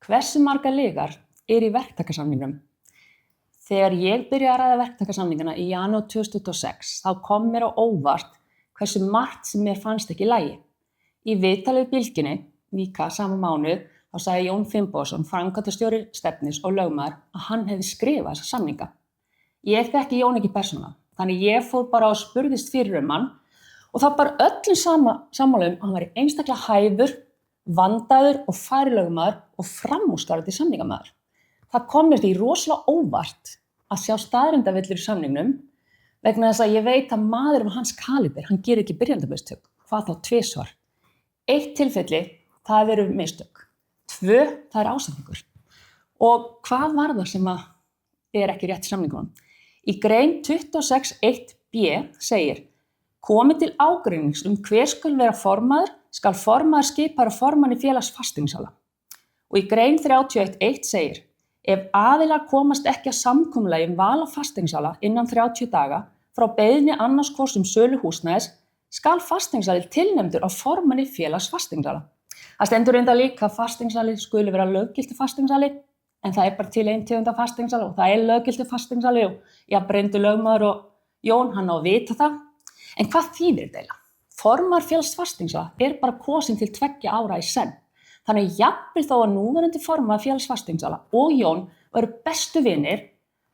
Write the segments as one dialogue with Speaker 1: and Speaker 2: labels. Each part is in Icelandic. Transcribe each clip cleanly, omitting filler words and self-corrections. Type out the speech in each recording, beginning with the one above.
Speaker 1: Hversu margar lygar í verktakasamningnum? Þegar ég byrjaði að ræða verktakasamningana í janúar 2026 þá kom mér á óvart hversu margt sem mér fannst ekki í lagi. Í viðtali við Bylgjunni, líka sama mánuð, þá sagði Jón Finnbogason, framkvæmdastjóri Stefnis og lögmaður, að hann hefði skrifað þessa samninga. Ég þekki Jón ekki persónulega, þannig ég fór bara og spurðist fyrir hann og það bar öllum sammála að hann væri einstaklega hæfur, vandaður og fær lögmaður og framúrskarandi samningamaður. Það kom mér því rosalega óvart að sjá staðreyndavillur í samningnum vegna þess að ég veit að maður af hans kaliber, hann gerir ekki byrjandamistök, hvað þá tvisvar. 1 tilfelli, það eru mistök. 2, það er ásetningur. Og hvað var það sem er ekki rétt í samningunum? Í grein 26.1b segir: komi til ágreinings hver skal vera formaður, skal formaður skipaður af formanni félags fasteignasala. Og í grein 31.1 segir: ef aðilar komast ekki að samkomulagi val á fasteignasala innan 30 daga frá beiðni annars hvors sölu húsnæðis, skal fasteignasali tilnefndur af formanni félags fasteignasala. Það stendur reyndar líka að fasteignasali skuli vera löggiltur fasteignasali, en það er bara til ein tegund af fasteignasala og það er löggiltur fasteignasali og jafnreyndur lögmaður og Jón, hann á að vita það. En hvað þýðir þetta? Formaður félags fasteignasala er bara kosinn til 2 ára í senn. Þannig jafnvel þó að núverandi formaður félags fasteignasala og Jón eru bestu vinir,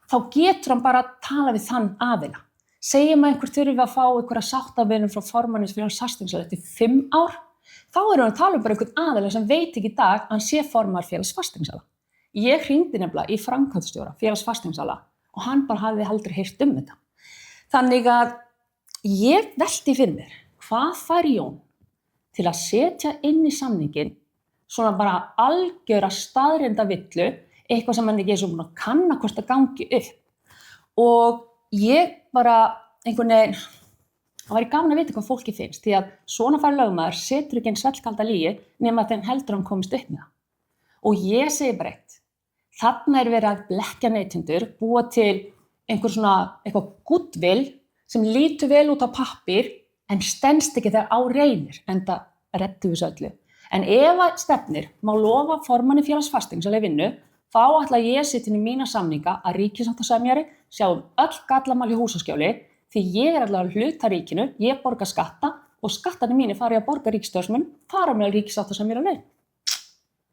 Speaker 1: þá getur hann bara að tala við þann aðila. Segjum að einhver þurfi að fá einhverja sáttavinum frá formanni félags fasteignasala eftir 5 ár, þá erum við að tala bara einhvern aðila sem veit ekki í dag að hann sé formaður félags fasteignasala. Ég hringdi nefnilega í framkvæmdastjóra félags fasteignasala og hann bara hafði aldrei heyrt þetta. Þannig að ég velti fyrir mér, hvað fær Jón til að setja inn í samninginn svona bara algjöra staðreyndavillu, eitthvað sem hann ekki er svona kanna hvort það gangi upp. Og ég bara einhvern veginn, það væri gaman að vita hvað fólki finnst, því að svona fær lögmaður setur ekki einn svellkalda lygi nema þeim heldur hann komist upp með það. Og ég segi bara eitt, þarna er verið að blekkja neytendur, búa til eitthvað goodwill sem lítur vel út á pappír en stenst ekki þegar á reynir, enda reddu við þessu öllu. En ef að Stefnir má lofa formanni félags fasteignasala í vinnu, þá ætla ég að setja inn í mína samninga að ríkissáttasemjari sjá öll gallamál í húsaskjóli, því ég er allavega hluti af ríkinu, ég borga skatta og skattarnir mínir fara í að borga ríkisstarfsmenn, fara með ríkissáttasemjari á laun.